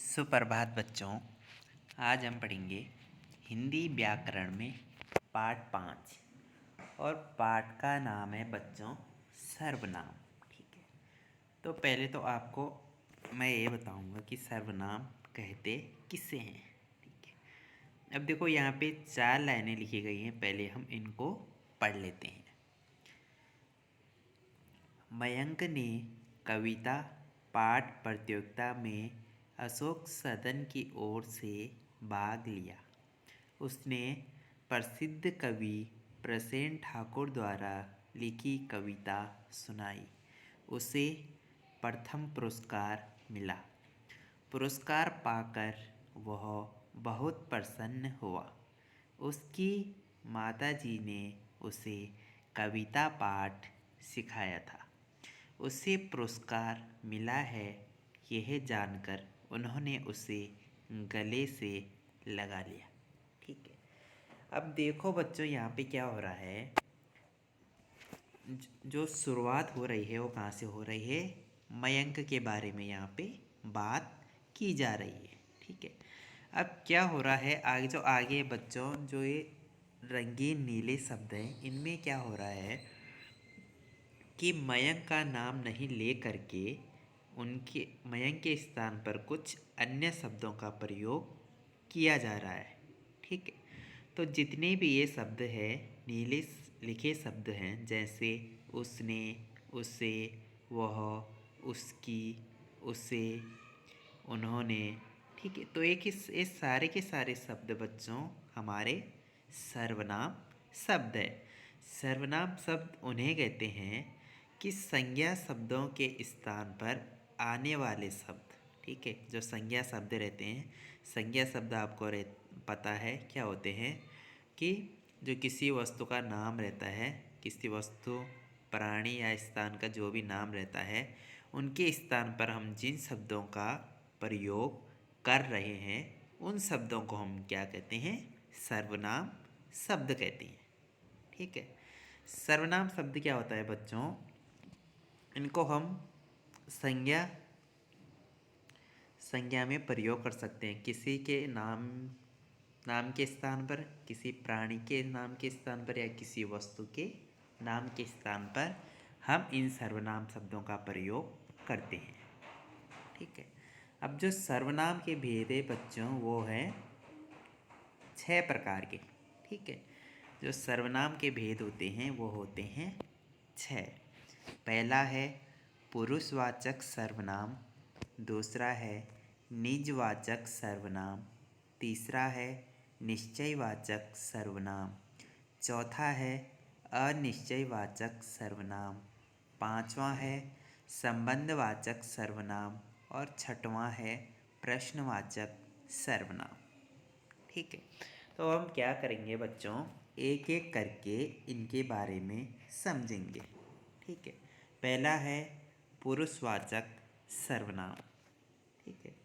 सुप्रभात बच्चों। आज हम पढ़ेंगे हिंदी व्याकरण में पाठ 5 और पाठ का नाम है बच्चों सर्वनाम। ठीक है, तो पहले तो आपको मैं ये बताऊंगा कि सर्वनाम कहते किसे हैं। ठीक है, अब देखो यहाँ पे 4 लाइनें लिखी गई हैं, पहले हम इनको पढ़ लेते हैं। मयंक ने कविता पाठ प्रतियोगिता में अशोक सदन की ओर से भाग लिया। उसने प्रसिद्ध कवि प्रसेन ठाकुर द्वारा लिखी कविता सुनाई। उसे प्रथम पुरस्कार मिला। पुरस्कार पाकर वह बहुत प्रसन्न हुआ। उसकी माताजी ने उसे कविता पाठ सिखाया था। उसे पुरस्कार मिला है, यह जानकर उन्होंने उसे गले से लगा लिया। ठीक है, अब देखो बच्चों यहाँ पे क्या हो रहा है। जो शुरुआत हो रही है वो कहाँ से हो रही है? मयंक के बारे में यहाँ पे बात की जा रही है। ठीक है, अब क्या हो रहा है आगे, जो आगे बच्चों जो ये रंगीन नीले शब्द हैं इनमें क्या हो रहा है कि मयंक का नाम नहीं ले करके उनके मयंक के स्थान पर कुछ अन्य शब्दों का प्रयोग किया जा रहा है। ठीक है, तो जितने भी ये शब्द हैं नीले लिखे शब्द हैं, जैसे उसने, उसे, वह, उसकी, उसे, उन्होंने। ठीक है, तो ये सारे के सारे शब्द बच्चों हमारे सर्वनाम शब्द है। सर्वनाम शब्द उन्हें कहते हैं कि संज्ञा शब्दों के स्थान पर आने वाले शब्द। ठीक है, जो संज्ञा शब्द रहते हैं, संज्ञा शब्द आपको पता है क्या होते हैं कि जो किसी वस्तु का नाम रहता है, किसी वस्तु, प्राणी या स्थान का जो भी नाम रहता है, उनके स्थान पर हम जिन शब्दों का प्रयोग कर रहे हैं उन शब्दों को हम क्या कहते हैं? सर्वनाम शब्द कहते हैं। ठीक है, सर्वनाम शब्द क्या होता है बच्चों? इनको हम संज्ञा में प्रयोग कर सकते हैं। किसी के नाम के स्थान पर, किसी प्राणी के नाम के स्थान पर या किसी वस्तु के नाम के स्थान पर हम इन सर्वनाम शब्दों का प्रयोग करते हैं। ठीक है, अब जो सर्वनाम के भेद है बच्चों वो है 6 प्रकार के। ठीक है, जो सर्वनाम के भेद होते हैं वो होते हैं 6। पहला है पुरुषवाचक सर्वनाम, दूसरा है निजवाचक सर्वनाम, तीसरा है निश्चयवाचक सर्वनाम, चौथा है अनिश्चयवाचक सर्वनाम, पांचवा है संबंधवाचक सर्वनाम और छठवां है प्रश्नवाचक सर्वनाम। ठीक है, तो हम क्या करेंगे बच्चों, एक एक करके इनके बारे में समझेंगे। ठीक है, पहला है पुरुषवाचक सर्वनाम। ठीक है,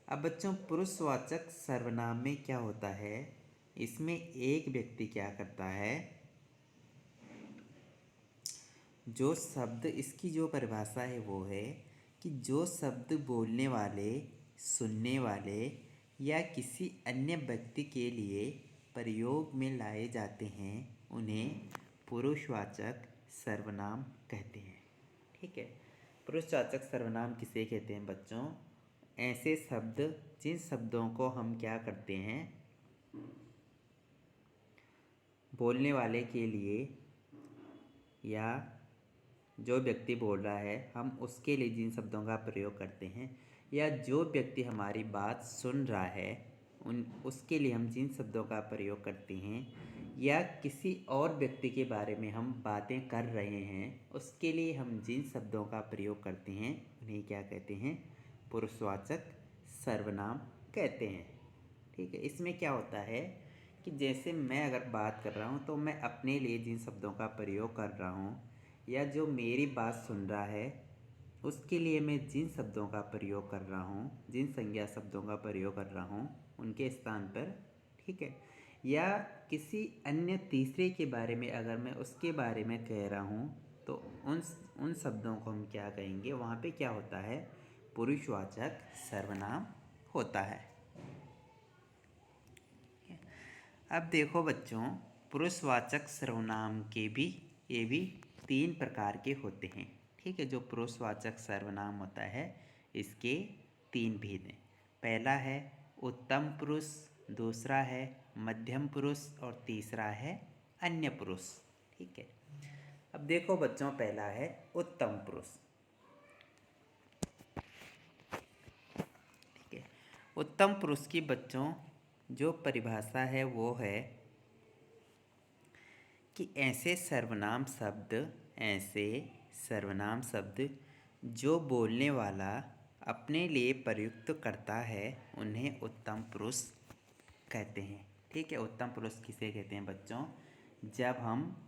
अब बच्चों पुरुषवाचक सर्वनाम में क्या होता है, इसमें एक व्यक्ति क्या करता है, जो शब्द, इसकी जो परिभाषा है वो है कि जो शब्द बोलने वाले, सुनने वाले या किसी अन्य व्यक्ति के लिए प्रयोग में लाए जाते हैं उन्हें पुरुषवाचक सर्वनाम कहते हैं। ठीक है, पुरुषवाचक सर्वनाम किसे कहते हैं बच्चों? ऐसे शब्द जिन शब्दों को हम क्या करते हैं, बोलने वाले के लिए या जो व्यक्ति बोल रहा है हम उसके लिए जिन शब्दों का प्रयोग करते हैं, या जो व्यक्ति हमारी बात सुन रहा है उसके लिए हम जिन शब्दों का प्रयोग करते हैं, या किसी और व्यक्ति के बारे में हम बातें कर रहे हैं उसके लिए हम जिन शब्दों का प्रयोग करते हैं उन्हें क्या कहते हैं? पुरुषवाचक सर्वनाम कहते हैं। ठीक है, इसमें क्या होता है कि जैसे मैं अगर बात कर रहा हूँ तो मैं अपने लिए जिन शब्दों का प्रयोग कर रहा हूँ या जो मेरी बात सुन रहा है उसके लिए मैं जिन शब्दों का प्रयोग कर रहा हूँ, जिन संज्ञा शब्दों का प्रयोग कर रहा हूँ उनके स्थान पर, ठीक है, या किसी अन्य तीसरे के बारे में अगर मैं उसके बारे में कह रहा हूँ तो उन शब्दों को हम क्या कहेंगे? वहाँ पे क्या होता है? पुरुषवाचक सर्वनाम होता है। अब देखो बच्चों, पुरुषवाचक सर्वनाम के भी ये भी 3 प्रकार के होते हैं। ठीक है, जो पुरुषवाचक सर्वनाम होता है इसके 3 भेद हैं। पहला है उत्तम पुरुष, दूसरा है मध्यम पुरुष और तीसरा है अन्य पुरुष। ठीक है, अब देखो बच्चों, पहला है उत्तम पुरुष। ठीक है, उत्तम पुरुष की बच्चों जो परिभाषा है वो है कि ऐसे सर्वनाम शब्द जो बोलने वाला अपने लिए प्रयुक्त करता है उन्हें उत्तम पुरुष कहते हैं। ठीक है, उत्तम पुरुष किसे कहते हैं बच्चों? जब हम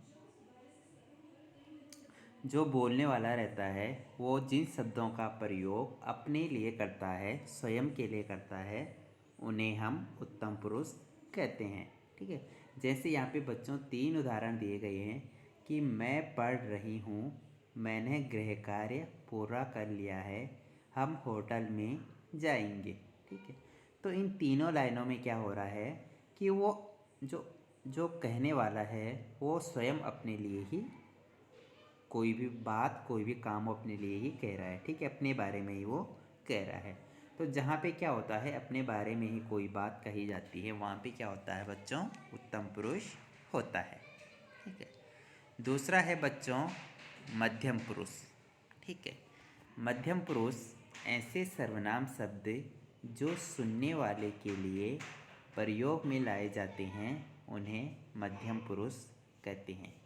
जो बोलने वाला रहता है वो जिन शब्दों का प्रयोग अपने लिए करता है, स्वयं के लिए करता है, उन्हें हम उत्तम पुरुष कहते हैं। ठीक है, जैसे यहाँ पे बच्चों 3 उदाहरण दिए गए हैं कि मैं पढ़ रही हूँ, मैंने गृह कार्य पूरा कर लिया है, हम होटल में जाएंगे। ठीक है, तो इन तीनों लाइनों में क्या हो रहा है कि वो जो कहने वाला है वो स्वयं अपने लिए ही कोई भी बात, कोई भी काम वो अपने लिए ही कह रहा है। ठीक है, अपने बारे में ही वो कह रहा है। तो जहाँ पे क्या होता है, अपने बारे में ही कोई बात कही जाती है, वहाँ पे क्या होता है बच्चों? उत्तम पुरुष होता है। ठीक है, दूसरा है बच्चों मध्यम पुरुष। ठीक है, मध्यम पुरुष ऐसे सर्वनाम शब्द जो सुनने वाले के लिए प्रयोग में लाए जाते हैं उन्हें मध्यम पुरुष कहते हैं।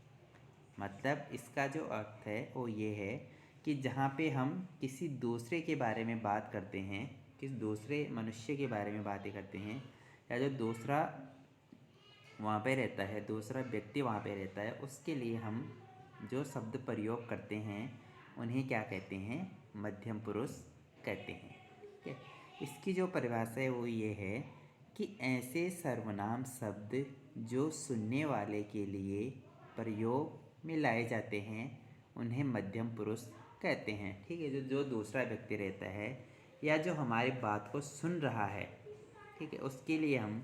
मतलब इसका जो अर्थ है वो ये है कि जहाँ पे हम किसी दूसरे के बारे में बात करते हैं, किसी दूसरे मनुष्य के बारे में बातें करते हैं, या जो दूसरा वहाँ पे रहता है, दूसरा व्यक्ति वहाँ पे रहता है, उसके लिए हम जो शब्द प्रयोग करते हैं उन्हें क्या कहते हैं? मध्यम पुरुष कहते हैं। ठीक है, इसकी जो परिभाषा है वो ये है कि ऐसे सर्वनाम शब्द जो सुनने वाले के लिए प्रयोग में लाए जाते हैं उन्हें मध्यम पुरुष कहते हैं। ठीक है, जो दूसरा व्यक्ति रहता है या जो हमारी बात को सुन रहा है, ठीक है, उसके लिए हम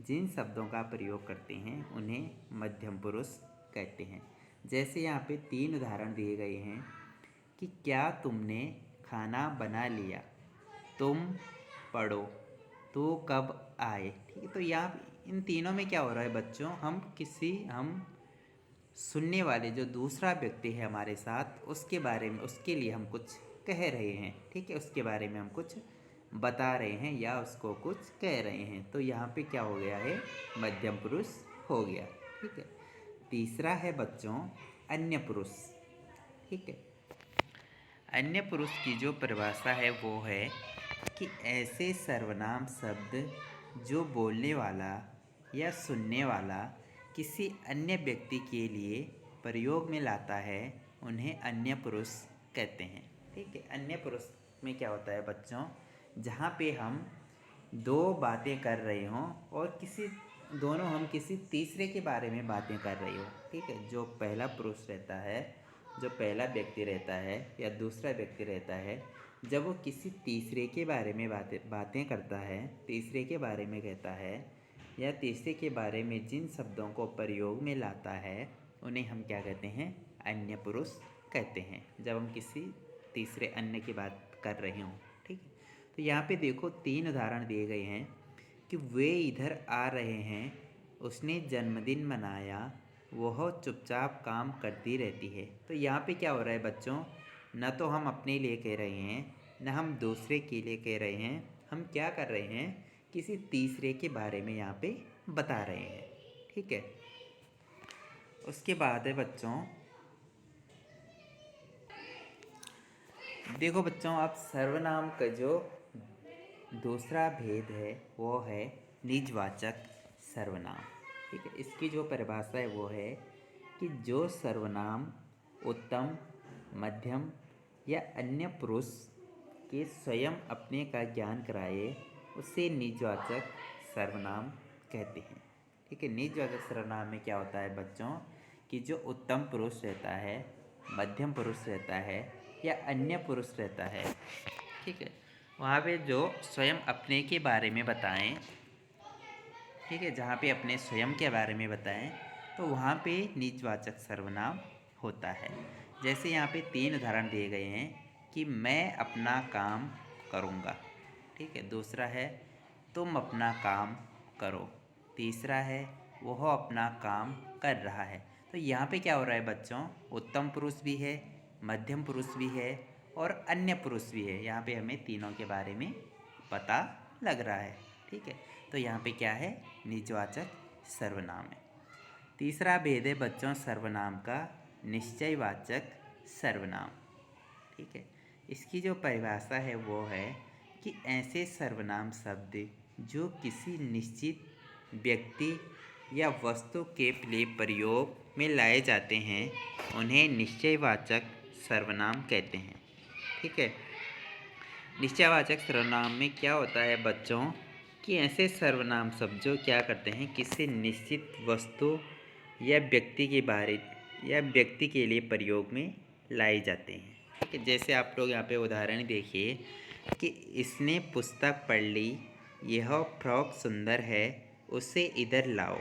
जिन शब्दों का प्रयोग करते हैं उन्हें मध्यम पुरुष कहते हैं। जैसे यहाँ पे 3 उदाहरण दिए गए हैं कि क्या तुमने खाना बना लिया, तुम पढ़ो, तो कब आए। ठीक है, तो यहाँ इन तीनों में क्या हो रहा है बच्चों? हम सुनने वाले जो दूसरा व्यक्ति है हमारे साथ, उसके बारे में, उसके लिए हम कुछ कह रहे हैं। ठीक है, उसके बारे में हम कुछ बता रहे हैं या उसको कुछ कह रहे हैं, तो यहाँ पे क्या हो गया है? मध्यम पुरुष हो गया। ठीक है, तीसरा है बच्चों अन्य पुरुष। ठीक है, अन्य पुरुष की जो परिभाषा है वो है कि ऐसे सर्वनाम शब्द जो बोलने वाला या सुनने वाला किसी अन्य व्यक्ति के लिए प्रयोग में लाता है उन्हें अन्य पुरुष कहते हैं। ठीक है, अन्य पुरुष में क्या होता है बच्चों? जहाँ पे हम 2 बातें कर रहे हों और हम किसी तीसरे के बारे में बातें कर रहे हो। ठीक है, जो पहला पुरुष रहता है, जो पहला व्यक्ति रहता है या दूसरा व्यक्ति रहता है, जब वो किसी तीसरे के बारे में बातें करता है, तीसरे के बारे में कहता है या तीसरे के बारे में जिन शब्दों को प्रयोग में लाता है उन्हें हम क्या कहते हैं? अन्य पुरुष कहते हैं, जब हम किसी तीसरे अन्य की बात कर रहे हों। ठीक है, तो यहाँ पे देखो 3 उदाहरण दिए गए हैं कि वे इधर आ रहे हैं, उसने जन्मदिन मनाया, वह चुपचाप काम करती रहती है। तो यहाँ पे क्या हो रहा है बच्चों? न तो हम अपने लिए कह रहे हैं, न हम दूसरे के लिए कह रहे हैं, हम क्या कर रहे हैं? किसी तीसरे के बारे में यहाँ पे बता रहे हैं। ठीक है, उसके बाद है बच्चों, देखो बच्चों, अब सर्वनाम का जो दूसरा भेद है वो है निजवाचक सर्वनाम। ठीक है, इसकी जो परिभाषा है वो है कि जो सर्वनाम उत्तम, मध्यम या अन्य पुरुष के स्वयं अपने का ज्ञान कराए उसे निजवाचक सर्वनाम कहते हैं। ठीक है, निजवाचक सर्वनाम में क्या होता है बच्चों कि जो उत्तम पुरुष रहता है, मध्यम पुरुष रहता है या अन्य पुरुष रहता है, ठीक है, वहाँ पे जो स्वयं अपने के बारे में बताएं, ठीक है, जहाँ पे अपने स्वयं के बारे में बताएं तो वहाँ पे निजवाचक सर्वनाम होता है। जैसे यहाँ पे 3 उदाहरण दिए गए हैं कि मैं अपना काम करूँगा, ठीक है। दूसरा है तुम अपना काम करो। तीसरा है वह अपना काम कर रहा है। तो यहाँ पे क्या हो रहा है बच्चों, उत्तम पुरुष भी है, मध्यम पुरुष भी है और अन्य पुरुष भी है। यहाँ पे हमें तीनों के बारे में पता लग रहा है, ठीक है। तो यहाँ पे क्या है, निजवाचक सर्वनाम है। तीसरा भेद है बच्चों सर्वनाम का निश्चयवाचक सर्वनाम, ठीक है। इसकी जो परिभाषा है वो है कि ऐसे सर्वनाम शब्द जो किसी निश्चित व्यक्ति या वस्तु के लिए प्रयोग में लाए जाते हैं उन्हें निश्चयवाचक सर्वनाम कहते हैं, ठीक है। निश्चयवाचक सर्वनाम में क्या होता है बच्चों कि ऐसे सर्वनाम शब्द जो क्या करते हैं किसी निश्चित वस्तु या व्यक्ति के बारे या व्यक्ति के लिए प्रयोग में लाए जाते हैं, ठीक है। जैसे आप लोग यहाँ पे उदाहरण देखिए कि इसने पुस्तक पढ़ ली, यह फ्रॉक सुंदर है, उसे इधर लाओ,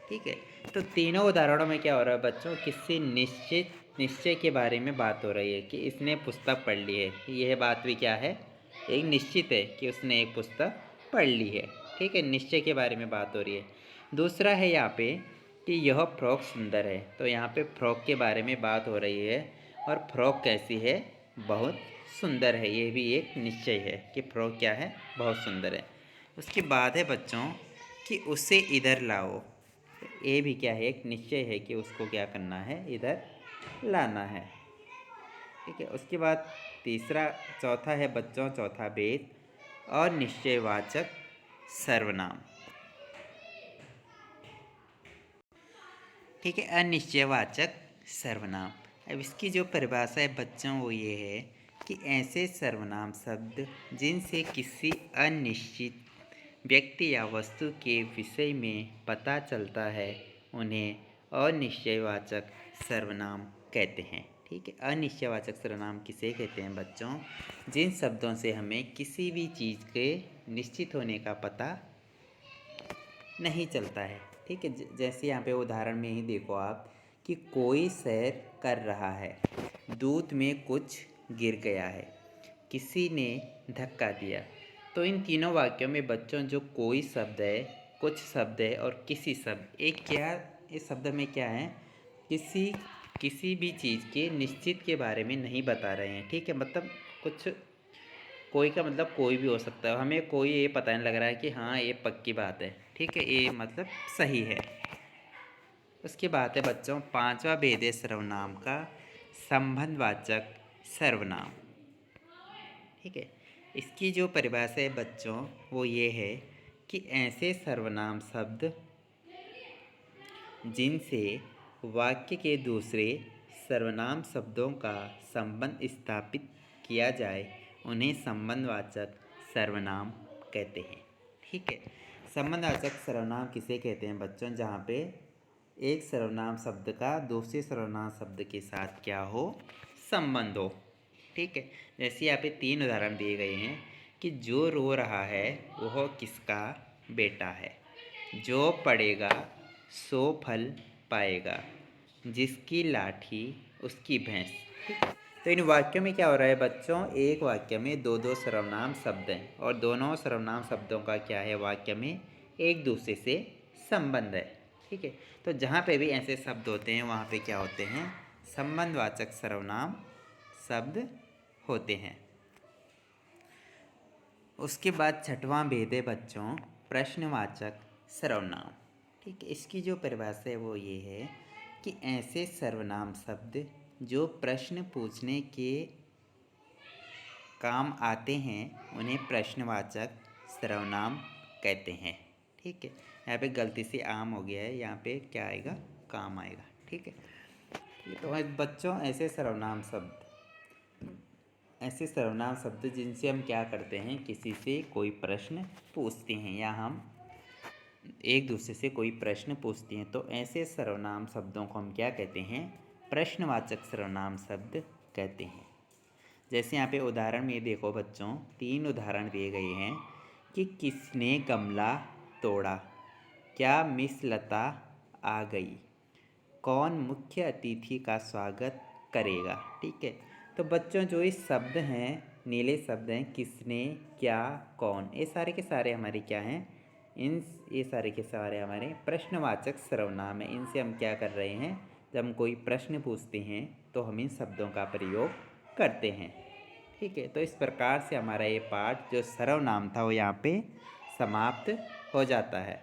ठीक है। तो तीनों उदाहरणों में क्या हो रहा है बच्चों, किसी निश्चय के बारे में बात हो रही है कि इसने पुस्तक पढ़ ली है। यह बात भी क्या है, एक निश्चित है कि उसने एक पुस्तक पढ़ ली है, ठीक है। निश्चय के बारे में बात हो रही है। दूसरा है यहाँ पे कि यह फ्रॉक सुंदर है, तो यहाँ पे फ्रॉक के बारे में बात हो रही है और फ्रॉक कैसी है, बहुत सुंदर है। ये भी एक निश्चय है कि फ्रॉक क्या है, बहुत सुंदर है। उसके बाद है बच्चों कि उसे इधर लाओ, ये भी क्या है, एक निश्चय है कि उसको क्या करना है, इधर लाना है, ठीक है। उसके बाद चौथा है बच्चों, चौथा भेद और निश्चयवाचक सर्वनाम, ठीक है। अनिश्चयवाचक सर्वनाम, अब इसकी जो परिभाषा है बच्चों वो ये है कि ऐसे सर्वनाम शब्द जिनसे किसी अनिश्चित व्यक्ति या वस्तु के विषय में पता चलता है उन्हें अनिश्चयवाचक सर्वनाम कहते हैं, ठीक है। अनिश्चयवाचक सर्वनाम किसे कहते हैं बच्चों, जिन शब्दों से हमें किसी भी चीज़ के निश्चित होने का पता नहीं चलता है, ठीक है। जैसे यहाँ पे उदाहरण में ही देखो आप कि कोई सैर कर रहा है, दूध में कुछ गिर गया है, किसी ने धक्का दिया। तो इन तीनों वाक्यों में बच्चों जो कोई शब्द है, कुछ शब्द है और किसी शब्द, एक क्या, इस शब्द में क्या है, किसी भी चीज़ के निश्चित के बारे में नहीं बता रहे हैं, ठीक है। मतलब कुछ, कोई का मतलब कोई भी हो सकता है, हमें कोई ये पता नहीं लग रहा है कि हाँ ये पक्की बात है, ठीक है, ये मतलब सही है। उसके बाद है बच्चों पांचवा भेद है सर्वनाम का संबंधवाचक सर्वनाम, ठीक है। इसकी जो परिभाषा है बच्चों वो ये है कि ऐसे सर्वनाम शब्द जिनसे वाक्य के दूसरे सर्वनाम शब्दों का संबंध स्थापित किया जाए उन्हें संबंधवाचक सर्वनाम कहते हैं, ठीक है। संबंधवाचक सर्वनाम किसे कहते हैं बच्चों, जहाँ पे एक सर्वनाम शब्द का दूसरे सर्वनाम शब्द के साथ क्या हो, संबंध हो, ठीक है। जैसे यहाँ पे 3 उदाहरण दिए गए हैं कि जो रो रहा है वह किसका बेटा है, जो पढ़ेगा सो फल पाएगा, जिसकी लाठी उसकी भैंस, ठीक है। तो इन वाक्यों में क्या हो रहा है बच्चों, एक वाक्य में दो दो सर्वनाम शब्द हैं और दोनों सर्वनाम शब्दों का क्या है, वाक्य में एक दूसरे से संबंध है, ठीक है। तो जहाँ पे भी ऐसे शब्द होते हैं वहाँ पे क्या होते हैं, संबंधवाचक सर्वनाम शब्द होते हैं। उसके बाद छठवां भेद है बच्चों प्रश्नवाचक सर्वनाम, ठीक है। इसकी जो परिभाषा है वो ये है कि ऐसे सर्वनाम शब्द जो प्रश्न पूछने के काम आते हैं उन्हें प्रश्नवाचक सर्वनाम कहते हैं, ठीक है। यहाँ पे गलती से आम हो गया है, यहाँ पे क्या आएगा, काम आएगा, ठीक है। तो बच्चों ऐसे सर्वनाम शब्द जिनसे हम क्या करते हैं, किसी से कोई प्रश्न पूछते हैं या हम एक दूसरे से कोई प्रश्न पूछते हैं, तो ऐसे सर्वनाम शब्दों को हम क्या कहते हैं, प्रश्नवाचक सर्वनाम शब्द कहते हैं। जैसे यहाँ पे उदाहरण में देखो बच्चों, 3 उदाहरण दिए गए हैं कि किसने गमला तोड़ा, क्या मिस लता आ गई, कौन मुख्य अतिथि का स्वागत करेगा। ठीक है, तो बच्चों जो ये शब्द हैं, नीले शब्द हैं, किसने, क्या, कौन, ये सारे के सारे हमारे क्या हैं, ये सारे के सारे हमारे प्रश्नवाचक सर्वनाम हैं। इनसे हम क्या कर रहे हैं, जब हम कोई प्रश्न पूछते हैं तो हम इन शब्दों का प्रयोग करते हैं। ठीक है, तो इस प्रकार से हमारा ये पाठ जो सर्वनाम था वो यहाँ पे समाप्त हो जाता है।